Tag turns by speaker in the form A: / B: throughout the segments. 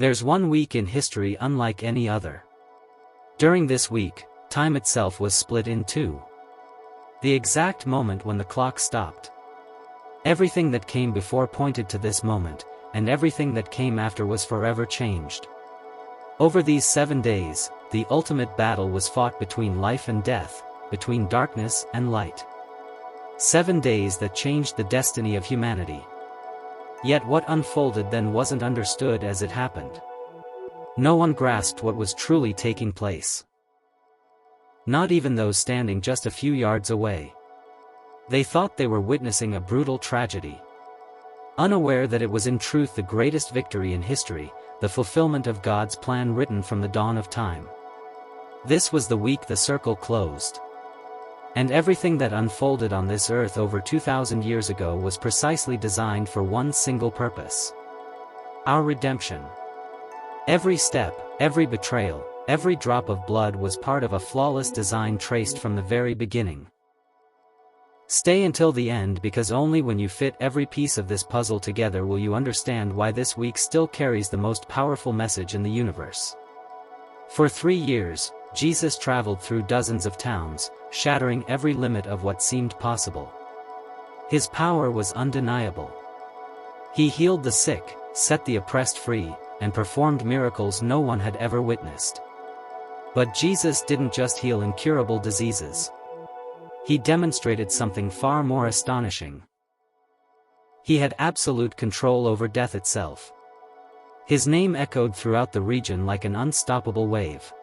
A: There's one week in history unlike any other. During this week, time itself was split in two. The exact moment when the clock stopped. Everything that came before pointed to this moment, and everything that came after was forever changed. Over these 7 days, the ultimate battle was fought between life and death, between darkness and light. 7 days that changed the destiny of humanity. Yet what unfolded then wasn't understood as it happened. No one grasped what was truly taking place. Not even those standing just a few yards away. They thought they were witnessing a brutal tragedy. Unaware that it was in truth the greatest victory in history, the fulfillment of God's plan written from the dawn of time. This was the week the circle closed. And everything that unfolded on this earth over 2,000 years ago was precisely designed for one single purpose. Our redemption. Every step, every betrayal, every drop of blood was part of a flawless design traced from the very beginning. Stay until the end, because only when you fit every piece of this puzzle together will you understand why this week still carries the most powerful message in the universe. For 3 years, Jesus traveled through dozens of towns, shattering every limit of what seemed possible. His power was undeniable. He healed the sick, set the oppressed free, and performed miracles no one had ever witnessed. But Jesus didn't just heal incurable diseases. He demonstrated something far more astonishing. He had absolute control over death itself. His name echoed throughout the region like an unstoppable wave.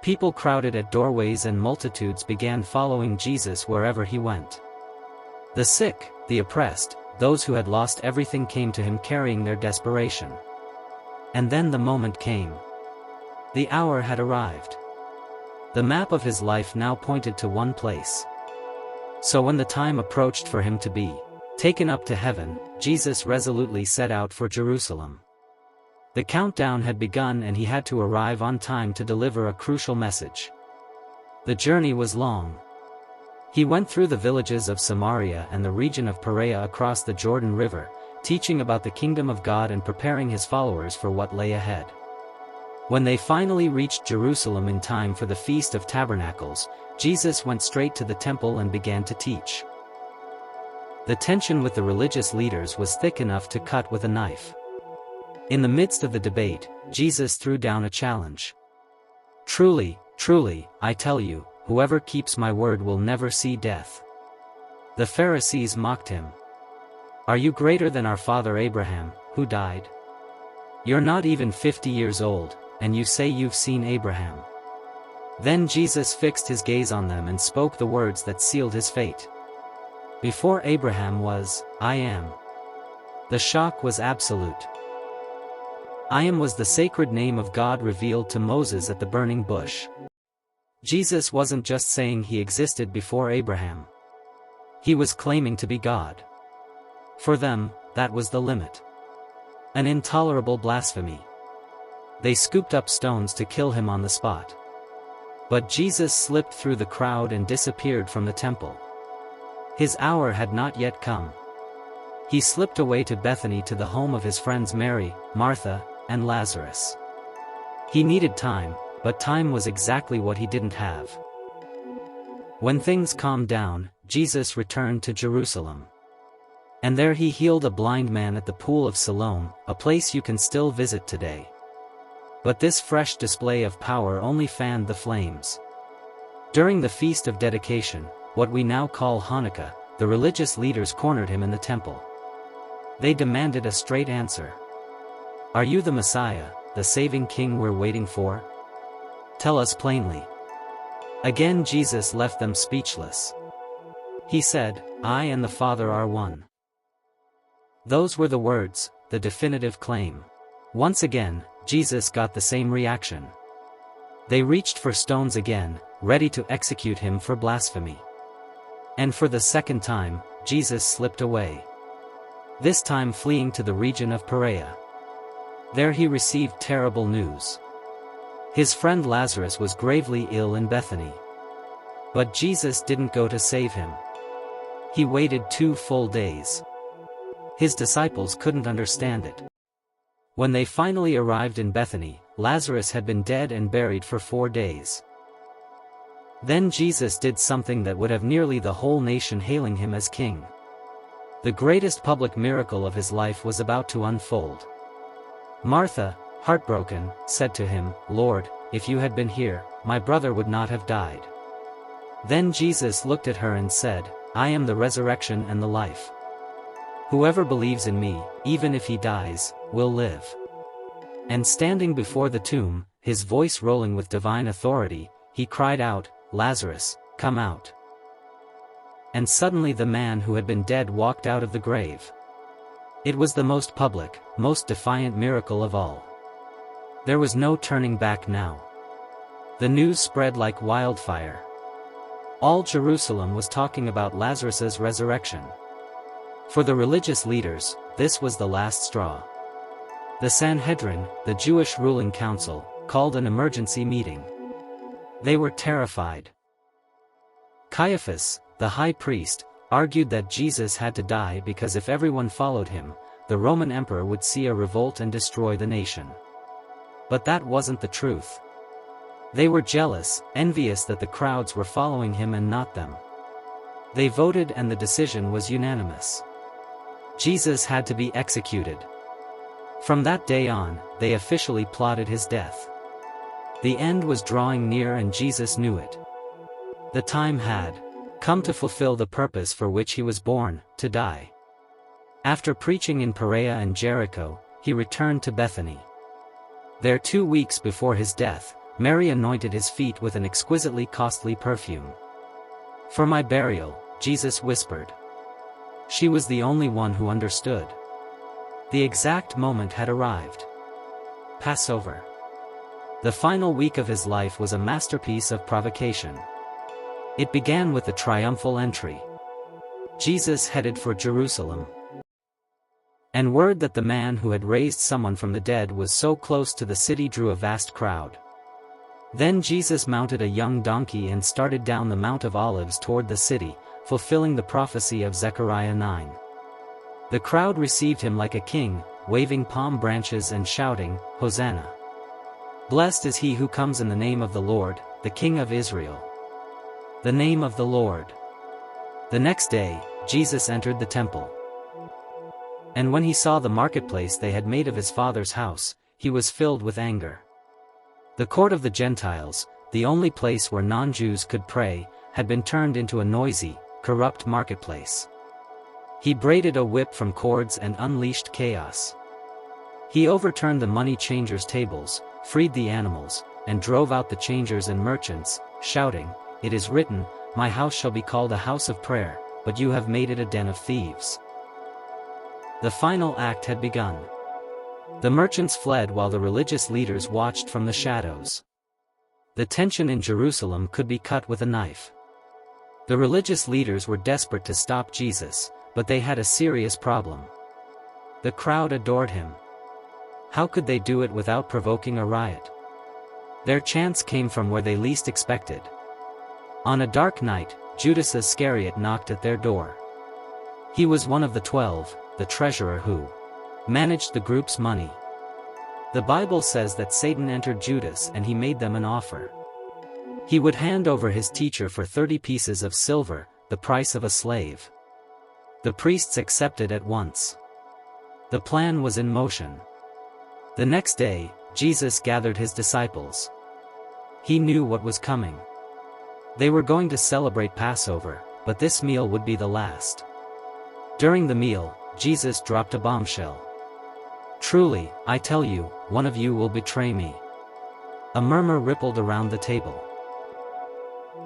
A: People crowded at doorways and multitudes began following Jesus wherever he went. The sick, the oppressed, those who had lost everything came to him carrying their desperation. And then the moment came. The hour had arrived. The map of his life now pointed to one place. So when the time approached for him to be taken up to heaven, Jesus resolutely set out for Jerusalem. The countdown had begun and he had to arrive on time to deliver a crucial message. The journey was long. He went through the villages of Samaria and the region of Perea across the Jordan River, teaching about the kingdom of God and preparing his followers for what lay ahead. When they finally reached Jerusalem in time for the Feast of Tabernacles, Jesus went straight to the temple and began to teach. The tension with the religious leaders was thick enough to cut with a knife. In the midst of the debate, Jesus threw down a challenge. "Truly, truly, I tell you, whoever keeps my word will never see death." The Pharisees mocked him. "Are you greater than our father Abraham, who died? You're not even 50 years old, and you say you've seen Abraham." Then Jesus fixed his gaze on them and spoke the words that sealed his fate. "Before Abraham was, I am." The shock was absolute. I am was the sacred name of God revealed to Moses at the burning bush. Jesus wasn't just saying he existed before Abraham. He was claiming to be God. For them, that was the limit. An intolerable blasphemy. They scooped up stones to kill him on the spot. But Jesus slipped through the crowd and disappeared from the temple. His hour had not yet come. He slipped away to Bethany, to the home of his friends Mary, Martha, and Lazarus. He needed time, but time was exactly what he didn't have. When things calmed down, Jesus returned to Jerusalem. And there he healed a blind man at the pool of Siloam, a place you can still visit today. But this fresh display of power only fanned the flames. During the Feast of Dedication, what we now call Hanukkah, the religious leaders cornered him in the temple. They demanded a straight answer. "Are you the Messiah, the saving king we're waiting for? Tell us plainly." Again Jesus left them speechless. He said, "I and the Father are one." Those were the words, the definitive claim. Once again, Jesus got the same reaction. They reached for stones again, ready to execute him for blasphemy. And for the second time, Jesus slipped away. This time fleeing to the region of Perea. There he received terrible news. His friend Lazarus was gravely ill in Bethany. But Jesus didn't go to save him. He waited 2 full days. His disciples couldn't understand it. When they finally arrived in Bethany, Lazarus had been dead and buried for 4 days. Then Jesus did something that would have nearly the whole nation hailing him as king. The greatest public miracle of his life was about to unfold. Martha, heartbroken, said to him, "Lord, if you had been here, my brother would not have died." Then Jesus looked at her and said, "I am the resurrection and the life. Whoever believes in me, even if he dies, will live." And standing before the tomb, his voice rolling with divine authority, he cried out, "Lazarus, come out." And suddenly the man who had been dead walked out of the grave. It was the most public, most defiant miracle of all. There was no turning back now. The news spread like wildfire. All Jerusalem was talking about Lazarus's resurrection. For the religious leaders, this was the last straw. The Sanhedrin, the Jewish ruling council, called an emergency meeting. They were terrified. Caiaphas, the high priest, argued that Jesus had to die because if everyone followed him, the Roman emperor would see a revolt and destroy the nation. But that wasn't the truth. They were jealous, envious that the crowds were following him and not them. They voted and the decision was unanimous. Jesus had to be executed. From that day on, they officially plotted his death. The end was drawing near and Jesus knew it. The time had come to fulfill the purpose for which he was born, to die. After preaching in Perea and Jericho, he returned to Bethany. There 2 weeks before his death, Mary anointed his feet with an exquisitely costly perfume. "For my burial," Jesus whispered. She was the only one who understood. The exact moment had arrived. Passover. The final week of his life was a masterpiece of provocation. It began with the triumphal entry. Jesus headed for Jerusalem. And word that the man who had raised someone from the dead was so close to the city drew a vast crowd. Then Jesus mounted a young donkey and started down the Mount of Olives toward the city, fulfilling the prophecy of Zechariah 9. The crowd received him like a king, waving palm branches and shouting, "Hosanna! Blessed is he who comes in the name of the Lord, the King of Israel." The name of the Lord. The next day, Jesus entered the temple. And when he saw the marketplace they had made of his Father's house, he was filled with anger. The court of the Gentiles, the only place where non-Jews could pray, had been turned into a noisy, corrupt marketplace. He braided a whip from cords and unleashed chaos. He overturned the money changers' tables, freed the animals, and drove out the changers and merchants, shouting, "It is written, my house shall be called a house of prayer, but you have made it a den of thieves." The final act had begun. The merchants fled while the religious leaders watched from the shadows. The tension in Jerusalem could be cut with a knife. The religious leaders were desperate to stop Jesus, but they had a serious problem. The crowd adored him. How could they do it without provoking a riot? Their chance came from where they least expected. On a dark night, Judas Iscariot knocked at their door. He was one of the 12, the treasurer who managed the group's money. The Bible says that Satan entered Judas and he made them an offer. He would hand over his teacher for 30 pieces of silver, the price of a slave. The priests accepted at once. The plan was in motion. The next day, Jesus gathered his disciples. He knew what was coming. They were going to celebrate Passover, but this meal would be the last. During the meal, Jesus dropped a bombshell. "Truly, I tell you, one of you will betray me." A murmur rippled around the table.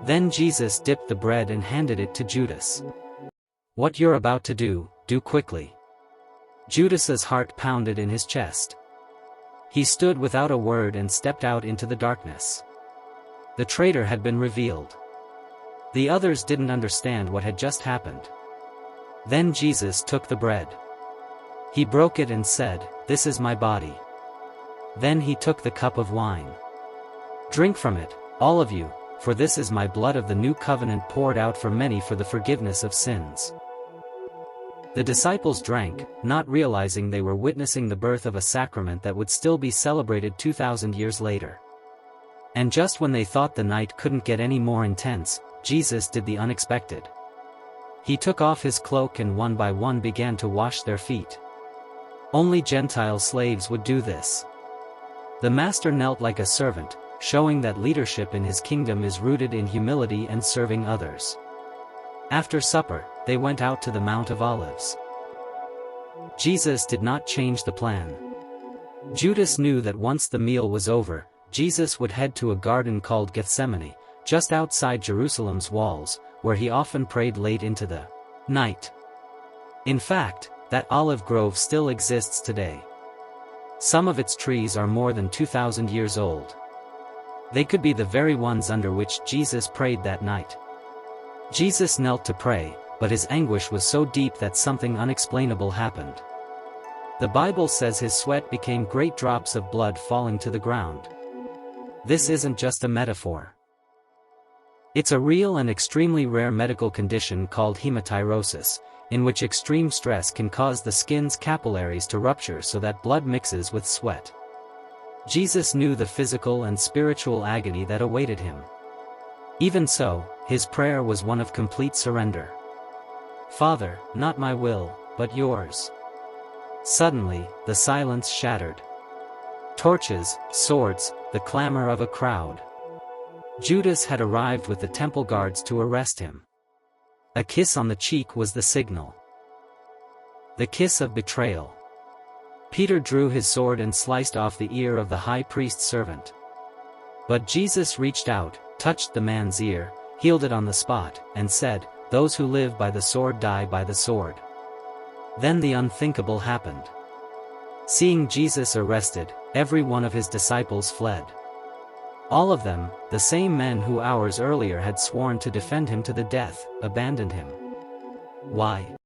A: Then Jesus dipped the bread and handed it to Judas. "What you're about to do quickly." Judas's heart pounded in his chest. He stood without a word and stepped out into the darkness. The traitor had been revealed. The others didn't understand what had just happened. Then Jesus took the bread. He broke it and said, "This is my body." Then he took the cup of wine. "Drink from it, all of you, for this is my blood of the new covenant poured out for many for the forgiveness of sins." The disciples drank, not realizing they were witnessing the birth of a sacrament that would still be celebrated 2,000 years later. And just when they thought the night couldn't get any more intense, Jesus did the unexpected. He took off his cloak and one by one began to wash their feet. Only Gentile slaves would do this. The master knelt like a servant, showing that leadership in his kingdom is rooted in humility and serving others. After supper, they went out to the Mount of Olives. Jesus did not change the plan. Judas knew that once the meal was over, Jesus would head to a garden called Gethsemane, just outside Jerusalem's walls, where he often prayed late into the night. In fact, that olive grove still exists today. Some of its trees are more than 2,000 years old. They could be the very ones under which Jesus prayed that night. Jesus knelt to pray, but his anguish was so deep that something unexplainable happened. The Bible says his sweat became great drops of blood falling to the ground. This isn't just a metaphor. It's a real and extremely rare medical condition called hematurosis, in which extreme stress can cause the skin's capillaries to rupture so that blood mixes with sweat. Jesus knew the physical and spiritual agony that awaited him. Even so, his prayer was one of complete surrender. "Father, not my will, but yours." Suddenly, the silence shattered. Torches, swords, the clamor of a crowd. Judas had arrived with the temple guards to arrest him. A kiss on the cheek was the signal. The kiss of betrayal. Peter drew his sword and sliced off the ear of the high priest's servant. But Jesus reached out, touched the man's ear, healed it on the spot, and said, "Those who live by the sword die by the sword." Then the unthinkable happened. Seeing Jesus arrested, every one of his disciples fled. All of them, the same men who hours earlier had sworn to defend him to the death, abandoned him. Why?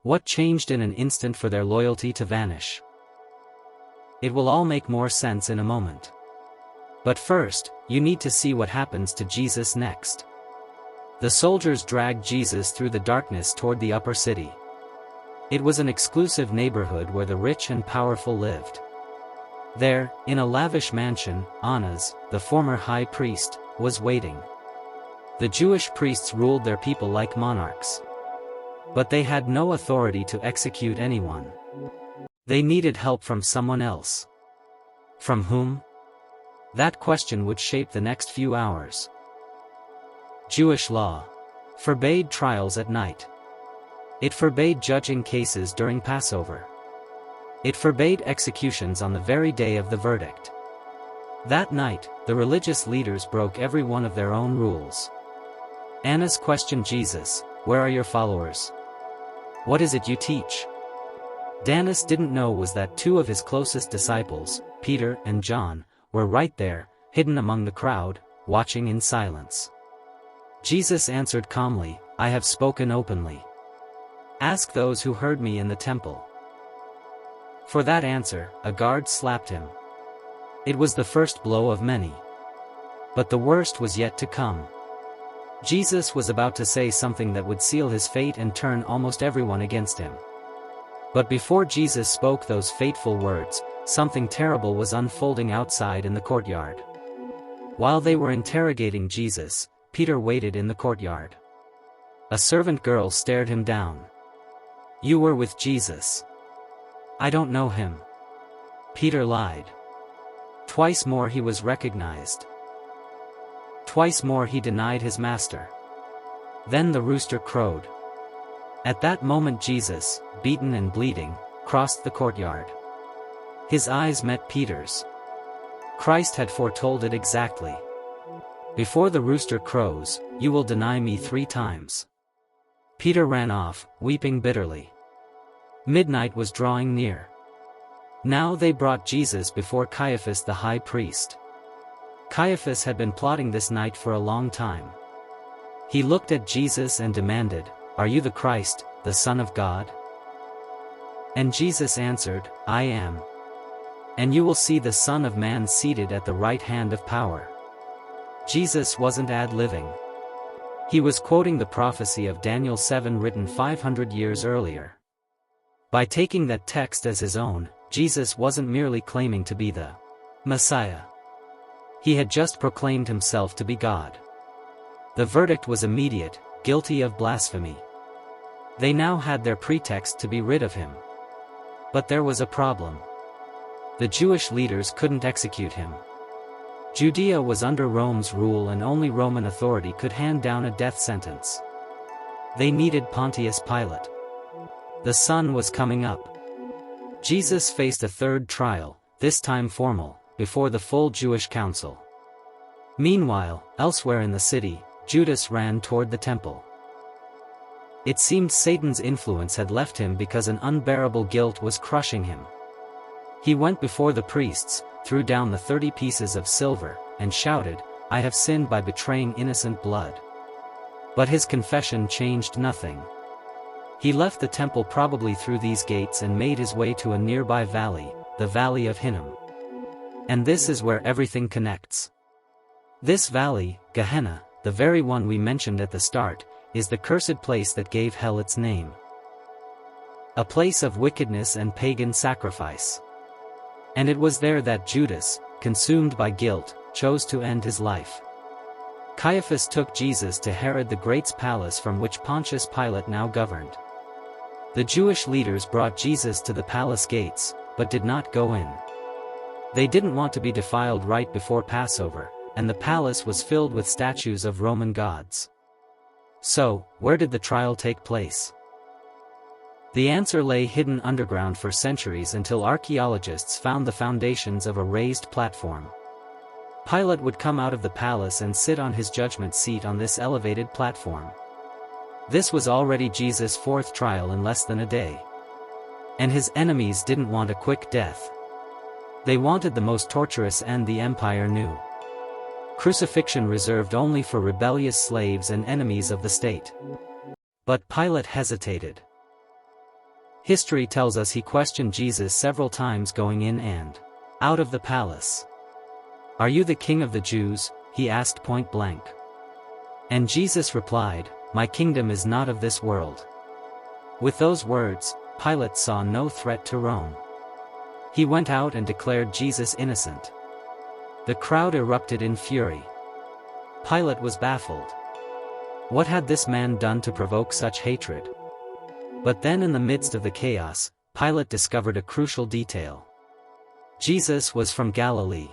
A: What changed in an instant for their loyalty to vanish? It will all make more sense in a moment. But first, you need to see what happens to Jesus next. The soldiers dragged Jesus through the darkness toward the upper city. It was an exclusive neighborhood where the rich and powerful lived. There, in a lavish mansion, Annas, the former high priest, was waiting. The Jewish priests ruled their people like monarchs. But they had no authority to execute anyone. They needed help from someone else. From whom? That question would shape the next few hours. Jewish law forbade trials at night. It forbade judging cases during Passover. It forbade executions on the very day of the verdict. That night, the religious leaders broke every one of their own rules. Annas questioned Jesus, "Where are your followers? What is it you teach?" Annas didn't know was that two of his closest disciples, Peter and John, were right there, hidden among the crowd, watching in silence. Jesus answered calmly, "I have spoken openly. Ask those who heard me in the temple." For that answer, a guard slapped him. It was the first blow of many. But the worst was yet to come. Jesus was about to say something that would seal his fate and turn almost everyone against him. But before Jesus spoke those fateful words, something terrible was unfolding outside in the courtyard. While they were interrogating Jesus, Peter waited in the courtyard. A servant girl stared him down. "You were with Jesus." "I don't know him." Peter lied. Twice more he was recognized. Twice more he denied his master. Then the rooster crowed. At that moment Jesus, beaten and bleeding, crossed the courtyard. His eyes met Peter's. Christ had foretold it exactly. "Before the rooster crows, you will deny me 3 times." Peter ran off, weeping bitterly. Midnight was drawing near. Now they brought Jesus before Caiaphas the high priest. Caiaphas had been plotting this night for a long time. He looked at Jesus and demanded, "Are you the Christ, the Son of God?" And Jesus answered, "I am. And you will see the Son of Man seated at the right hand of power." Jesus wasn't ad-libbing. He was quoting the prophecy of Daniel 7 written 500 years earlier. By taking that text as his own, Jesus wasn't merely claiming to be the Messiah. He had just proclaimed himself to be God. The verdict was immediate: guilty of blasphemy. They now had their pretext to be rid of him. But there was a problem. The Jewish leaders couldn't execute him. Judea was under Rome's rule and only Roman authority could hand down a death sentence. They needed Pontius Pilate. The sun was coming up. Jesus faced a third trial, this time formal, before the full Jewish council. Meanwhile, elsewhere in the city, Judas ran toward the temple. It seemed Satan's influence had left him because an unbearable guilt was crushing him. He went before the priests, threw down the 30 pieces of silver, and shouted, "I have sinned by betraying innocent blood." But his confession changed nothing. He left the temple probably through these gates and made his way to a nearby valley, the Valley of Hinnom. And this is where everything connects. This valley, Gehenna, the very one we mentioned at the start, is the cursed place that gave hell its name. A place of wickedness and pagan sacrifice. And it was there that Judas, consumed by guilt, chose to end his life. Caiaphas took Jesus to Herod the Great's palace from which Pontius Pilate now governed. The Jewish leaders brought Jesus to the palace gates, but did not go in. They didn't want to be defiled right before Passover, and the palace was filled with statues of Roman gods. So, where did the trial take place? The answer lay hidden underground for centuries until archaeologists found the foundations of a raised platform. Pilate would come out of the palace and sit on his judgment seat on this elevated platform. This was already Jesus' fourth trial in less than a day. And his enemies didn't want a quick death. They wanted the most torturous end the empire knew. Crucifixion reserved only for rebellious slaves and enemies of the state. But Pilate hesitated. History tells us he questioned Jesus several times going in and out of the palace. "Are you the king of the Jews?" he asked point blank. And Jesus replied, "My kingdom is not of this world." With those words, Pilate saw no threat to Rome. He went out and declared Jesus innocent. The crowd erupted in fury. Pilate was baffled. What had this man done to provoke such hatred? But then in the midst of the chaos, Pilate discovered a crucial detail. Jesus was from Galilee.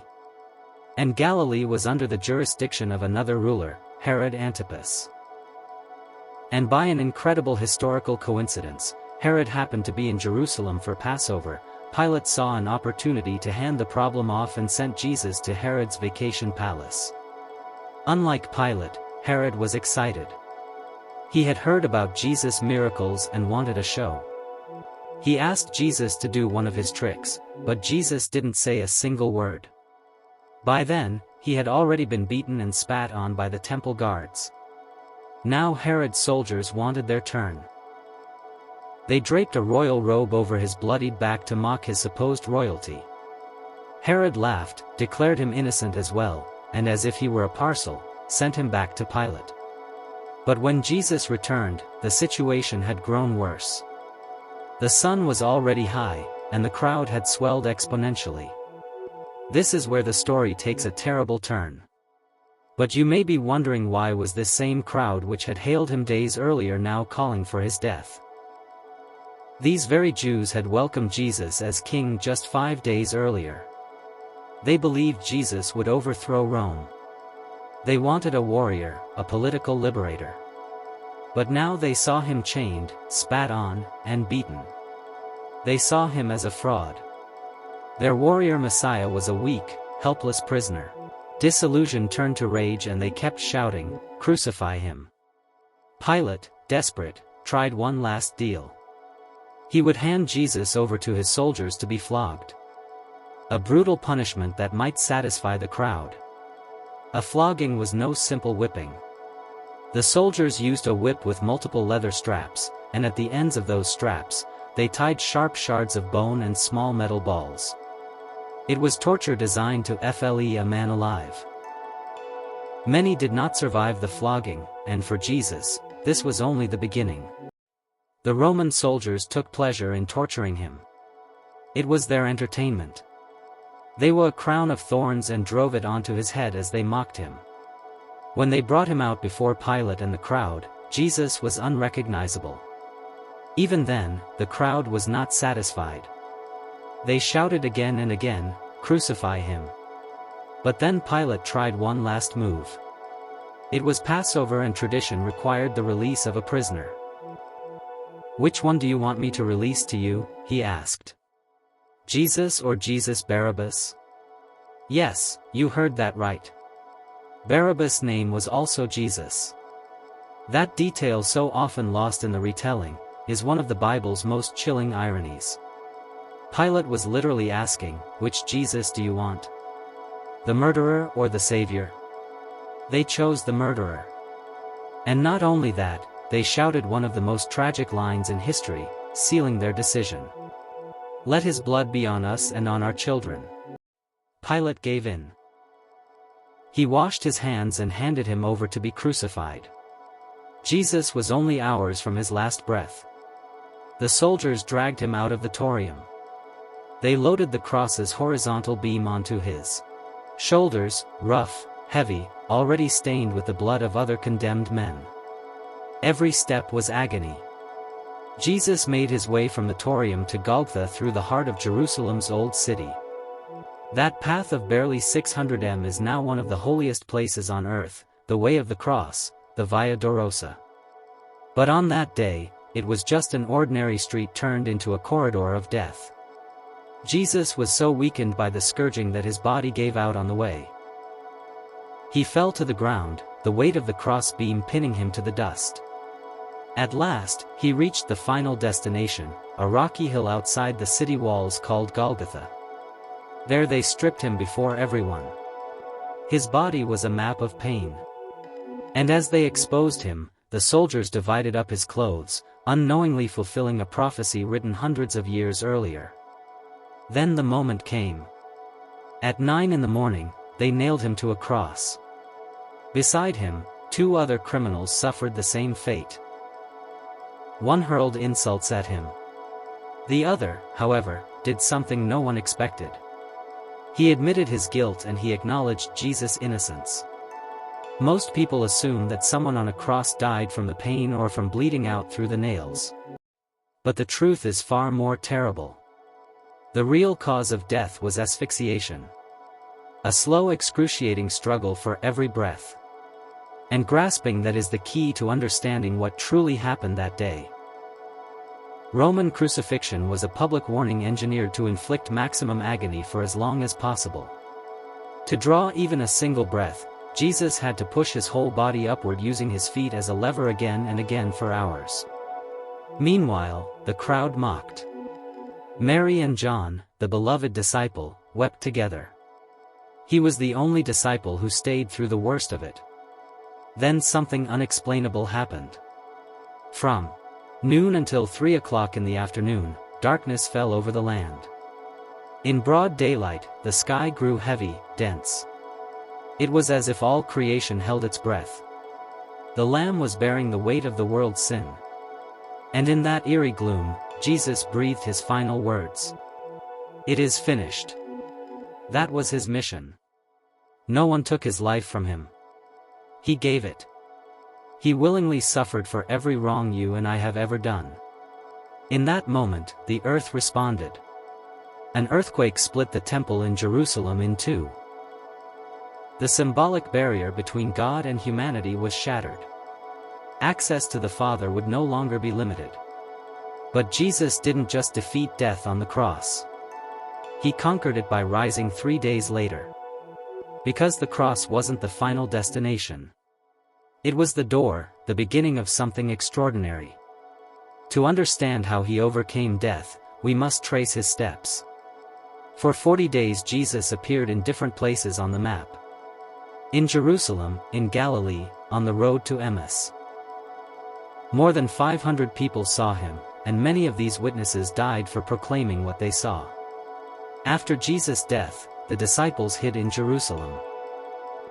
A: And Galilee was under the jurisdiction of another ruler, Herod Antipas. And by an incredible historical coincidence, Herod happened to be in Jerusalem for Passover. Pilate saw an opportunity to hand the problem off and sent Jesus to Herod's vacation palace. Unlike Pilate, Herod was excited. He had heard about Jesus' miracles and wanted a show. He asked Jesus to do one of his tricks, but Jesus didn't say a single word. By then, he had already been beaten and spat on by the temple guards. Now Herod's soldiers wanted their turn. They draped a royal robe over his bloodied back to mock his supposed royalty. Herod laughed, declared him innocent as well, and as if he were a parcel, sent him back to Pilate. But when Jesus returned, the situation had grown worse. The sun was already high, and the crowd had swelled exponentially. This is where the story takes a terrible turn. But you may be wondering, why was this same crowd which had hailed him days earlier now calling for his death? These very Jews had welcomed Jesus as king just 5 days earlier. They believed Jesus would overthrow Rome. They wanted a warrior, a political liberator. But now they saw him chained, spat on, and beaten. They saw him as a fraud. Their warrior Messiah was a weak, helpless prisoner. Disillusion turned to rage and they kept shouting, "Crucify him." Pilate, desperate, tried one last deal. He would hand Jesus over to his soldiers to be flogged. A brutal punishment that might satisfy the crowd. A flogging was no simple whipping. The soldiers used a whip with multiple leather straps, and at the ends of those straps, they tied sharp shards of bone and small metal balls. It was torture designed to fle a man alive. Many did not survive the flogging, and for Jesus, this was only the beginning. The Roman soldiers took pleasure in torturing him. It was their entertainment. They wore a crown of thorns and drove it onto his head as they mocked him. When they brought him out before Pilate and the crowd, Jesus was unrecognizable. Even then, the crowd was not satisfied. They shouted again and again, "Crucify him." But then Pilate tried one last move. It was Passover, and tradition required the release of a prisoner. "Which one do you want me to release to you?" he asked. "Jesus or Jesus Barabbas?" "Yes, you heard that right. Barabbas' name was also Jesus." That detail, so often lost in the retelling, is one of the Bible's most chilling ironies. Pilate was literally asking, "Which Jesus do you want? The murderer or the Savior?" They chose the murderer. And not only that, they shouted one of the most tragic lines in history, sealing their decision. "Let his blood be on us and on our children." Pilate gave in. He washed his hands and handed him over to be crucified. Jesus was only hours from his last breath. The soldiers dragged him out of the Torium. They loaded the cross's horizontal beam onto his shoulders, rough, heavy, already stained with the blood of other condemned men. Every step was agony. Jesus made his way from the Torium to Golgotha through the heart of Jerusalem's old city. That path of barely 600 m is now one of the holiest places on earth, the way of the cross, the Via Dolorosa. But on that day, it was just an ordinary street turned into a corridor of death. Jesus was so weakened by the scourging that his body gave out on the way. He fell to the ground, the weight of the cross beam pinning him to the dust. At last, he reached the final destination, a rocky hill outside the city walls called Golgotha. There they stripped him before everyone. His body was a map of pain. And as they exposed him, the soldiers divided up his clothes, unknowingly fulfilling a prophecy written hundreds of years earlier. Then the moment came. At 9 in the morning, they nailed him to a cross. Beside him, 2 other criminals suffered the same fate. One hurled insults at him. The other, however, did something no one expected. He admitted his guilt and he acknowledged Jesus' innocence. Most people assume that someone on a cross died from the pain or from bleeding out through the nails. But the truth is far more terrible. The real cause of death was asphyxiation. A slow, excruciating struggle for every breath. And grasping that is the key to understanding what truly happened that day. Roman crucifixion was a public warning engineered to inflict maximum agony for as long as possible. To draw even a single breath, Jesus had to push his whole body upward using his feet as a lever again and again for hours. Meanwhile, the crowd mocked. Mary and John, the beloved disciple, wept together. He was the only disciple who stayed through the worst of it. Then something unexplainable happened. From noon until 3 o'clock in the afternoon, darkness fell over the land. In broad daylight, the sky grew heavy, dense. It was as if all creation held its breath. The Lamb was bearing the weight of the world's sin. And in that eerie gloom, Jesus breathed his final words. "It is finished." That was his mission. No one took his life from him. He gave it. He willingly suffered for every wrong you and I have ever done. In that moment, the earth responded. An earthquake split the temple in Jerusalem in two. The symbolic barrier between God and humanity was shattered. Access to the Father would no longer be limited. But Jesus didn't just defeat death on the cross. He conquered it by rising 3 days later. Because the cross wasn't the final destination. It was the door, the beginning of something extraordinary. To understand how he overcame death, we must trace his steps. For 40 days Jesus appeared in different places on the map. In Jerusalem, in Galilee, on the road to Emmaus. More than 500 people saw him, and many of these witnesses died for proclaiming what they saw. After Jesus' death, the disciples hid in Jerusalem.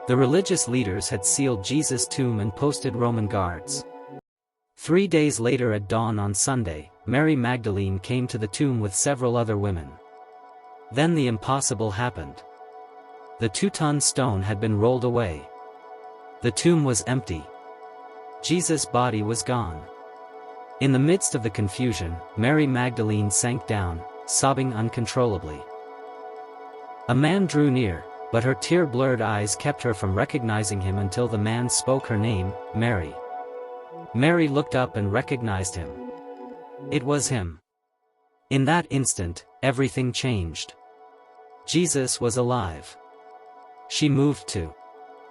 A: The religious leaders had sealed Jesus' tomb and posted Roman guards. 3 days later at dawn on Sunday, Mary Magdalene came to the tomb with several other women. Then the impossible happened. The 2-ton stone had been rolled away. The tomb was empty. Jesus' body was gone. In the midst of the confusion, Mary Magdalene sank down, sobbing uncontrollably. A man drew near, but her tear-blurred eyes kept her from recognizing him until the man spoke her name, Mary. Mary looked up and recognized him. It was him. In that instant, everything changed. Jesus was alive. She moved to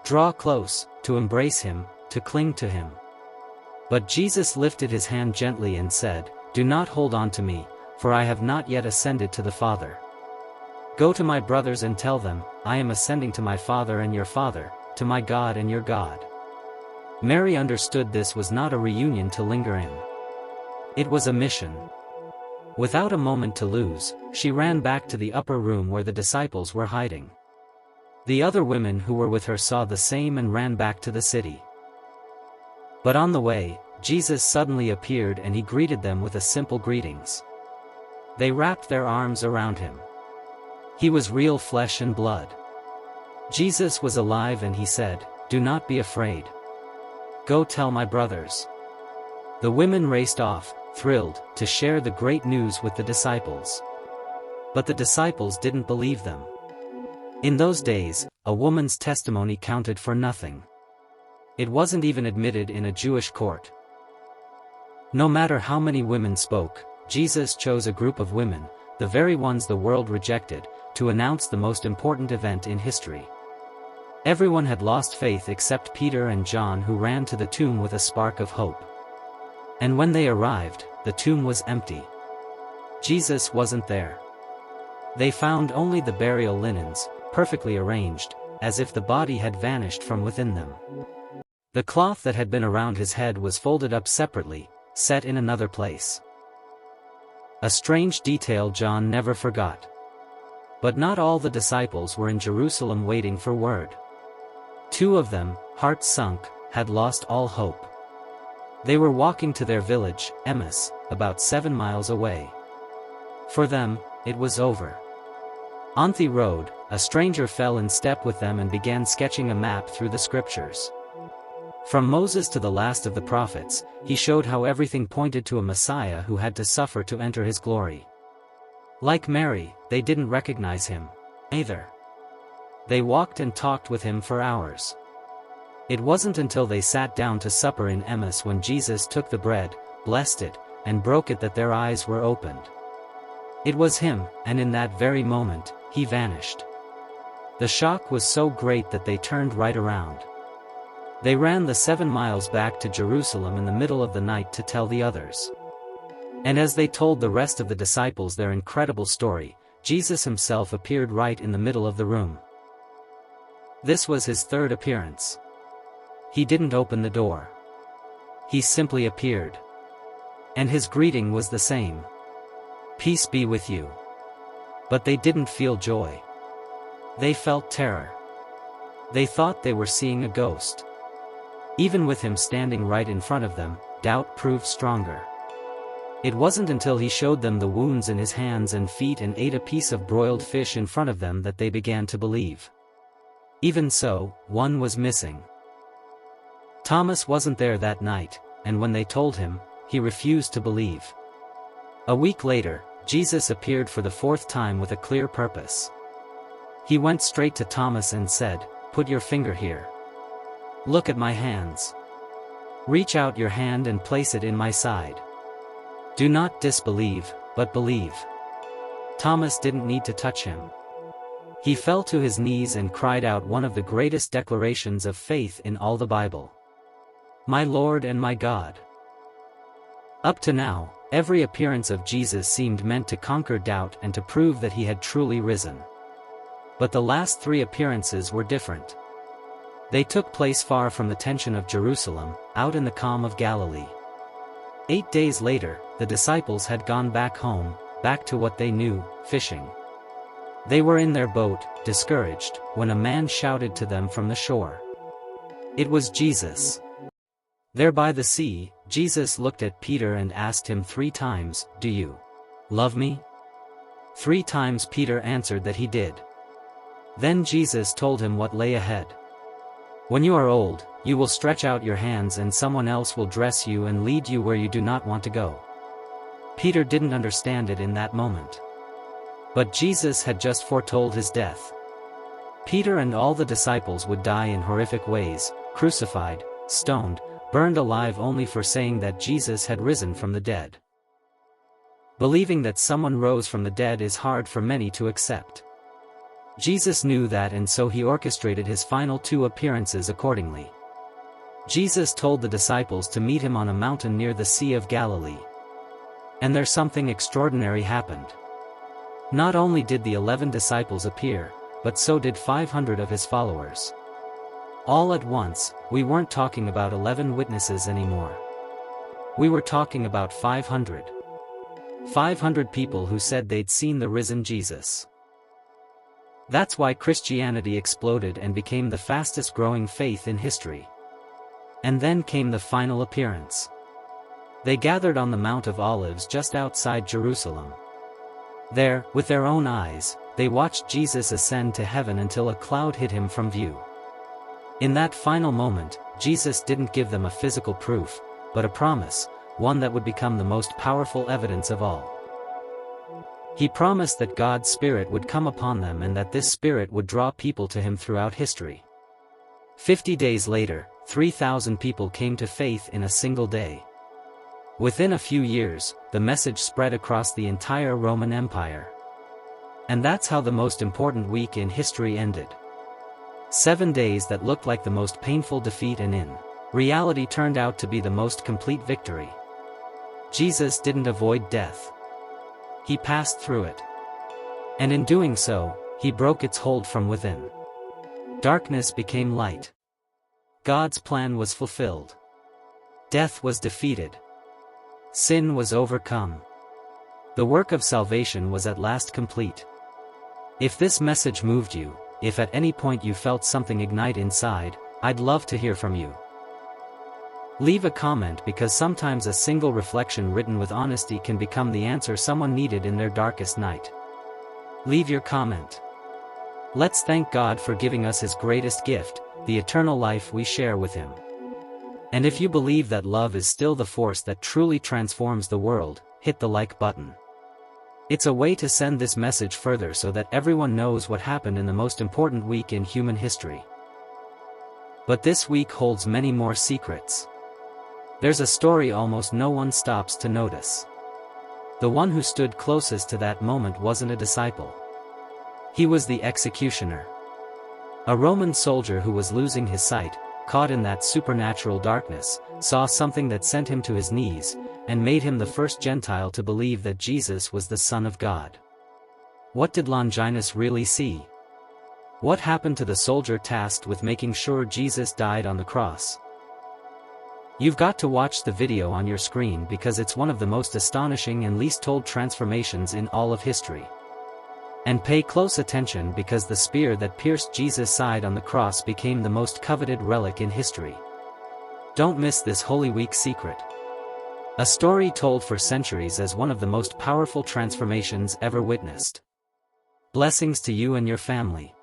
A: draw close, to embrace him, to cling to him. But Jesus lifted his hand gently and said, "Do not hold on to me, for I have not yet ascended to the Father. Go to my brothers and tell them, I am ascending to my Father and your Father, to my God and your God." Mary understood this was not a reunion to linger in. It was a mission. Without a moment to lose, she ran back to the upper room where the disciples were hiding. The other women who were with her saw the same and ran back to the city. But on the way, Jesus suddenly appeared and he greeted them with a simple greetings. They wrapped their arms around him. He was real flesh and blood. Jesus was alive and he said, "Do not be afraid. Go tell my brothers." The women raced off, thrilled, to share the great news with the disciples. But the disciples didn't believe them. In those days, a woman's testimony counted for nothing. It wasn't even admitted in a Jewish court. No matter how many women spoke, Jesus chose a group of women, the very ones the world rejected, to announce the most important event in history. Everyone had lost faith except Peter and John, who ran to the tomb with a spark of hope. And when they arrived, the tomb was empty. Jesus wasn't there. They found only the burial linens, perfectly arranged, as if the body had vanished from within them. The cloth that had been around his head was folded up separately, set in another place. A strange detail John never forgot. But not all the disciples were in Jerusalem waiting for word. 2 of them, hearts sunk, had lost all hope. They were walking to their village, Emmaus, about 7 miles away. For them, it was over. On the road, a stranger fell in step with them and began sketching a map through the scriptures. From Moses to the last of the prophets, he showed how everything pointed to a Messiah who had to suffer to enter his glory. Like Mary, they didn't recognize him, either. They walked and talked with him for hours. It wasn't until they sat down to supper in Emmaus when Jesus took the bread, blessed it, and broke it that their eyes were opened. It was him, and in that very moment, he vanished. The shock was so great that they turned right around. They ran the 7 miles back to Jerusalem in the middle of the night to tell the others. And as they told the rest of the disciples their incredible story, Jesus himself appeared right in the middle of the room. This was his 3rd appearance. He didn't open the door. He simply appeared. And his greeting was the same. "Peace be with you." But they didn't feel joy. They felt terror. They thought they were seeing a ghost. Even with him standing right in front of them, doubt proved stronger. It wasn't until he showed them the wounds in his hands and feet and ate a piece of broiled fish in front of them that they began to believe. Even so, one was missing. Thomas wasn't there that night, and when they told him, he refused to believe. A week later, Jesus appeared for the 4th time with a clear purpose. He went straight to Thomas and said, "Put your finger here. Look at my hands. Reach out your hand and place it in my side. Do not disbelieve, but believe." Thomas didn't need to touch him. He fell to his knees and cried out one of the greatest declarations of faith in all the Bible. "My Lord and my God." Up to now, every appearance of Jesus seemed meant to conquer doubt and to prove that he had truly risen. But the last 3 appearances were different. They took place far from the tension of Jerusalem, out in the calm of Galilee. 8 days later, the disciples had gone back home, back to what they knew, fishing. They were in their boat, discouraged, when a man shouted to them from the shore. It was Jesus. There by the sea, Jesus looked at Peter and asked him 3 times, "Do you love me?" 3 times Peter answered that he did. Then Jesus told him what lay ahead. "When you are old, you will stretch out your hands and someone else will dress you and lead you where you do not want to go." Peter didn't understand it in that moment. But Jesus had just foretold his death. Peter and all the disciples would die in horrific ways, crucified, stoned, burned alive only for saying that Jesus had risen from the dead. Believing that someone rose from the dead is hard for many to accept. Jesus knew that, and so he orchestrated his final 2 appearances accordingly. Jesus told the disciples to meet him on a mountain near the Sea of Galilee. And there's something extraordinary happened. Not only did the 11 disciples appear, but so did 500 of his followers. All at once, we weren't talking about 11 witnesses anymore. We were talking about 500. 500 people who said they'd seen the risen Jesus. That's why Christianity exploded and became the fastest growing faith in history. And then came the final appearance. They gathered on the Mount of Olives just outside Jerusalem. There, with their own eyes, they watched Jesus ascend to heaven until a cloud hid him from view. In that final moment, Jesus didn't give them a physical proof, but a promise, one that would become the most powerful evidence of all. He promised that God's Spirit would come upon them and that this Spirit would draw people to him throughout history. 50 days later, 3,000 people came to faith in a single day. Within a few years, the message spread across the entire Roman Empire. And that's how the most important week in history ended. 7 days that looked like the most painful defeat, and in reality turned out to be the most complete victory. Jesus didn't avoid death. He passed through it. And in doing so, he broke its hold from within. Darkness became light. God's plan was fulfilled. Death was defeated. Sin was overcome. The work of salvation was at last complete. If this message moved you, if at any point you felt something ignite inside, I'd love to hear from you. Leave a comment, because sometimes a single reflection written with honesty can become the answer someone needed in their darkest night. Leave your comment. Let's thank God for giving us his greatest gift, the eternal life we share with him. And if you believe that love is still the force that truly transforms the world, hit the like button. It's a way to send this message further so that everyone knows what happened in the most important week in human history. But this week holds many more secrets. There's a story almost no one stops to notice. The one who stood closest to that moment wasn't a disciple. He was the executioner. A Roman soldier who was losing his sight, caught in that supernatural darkness, saw something that sent him to his knees, and made him the first Gentile to believe that Jesus was the Son of God. What did Longinus really see? What happened to the soldier tasked with making sure Jesus died on the cross? You've got to watch the video on your screen, because it's one of the most astonishing and least told transformations in all of history. And pay close attention, because the spear that pierced Jesus' side on the cross became the most coveted relic in history. Don't miss this Holy Week secret. A story told for centuries as one of the most powerful transformations ever witnessed. Blessings to you and your family.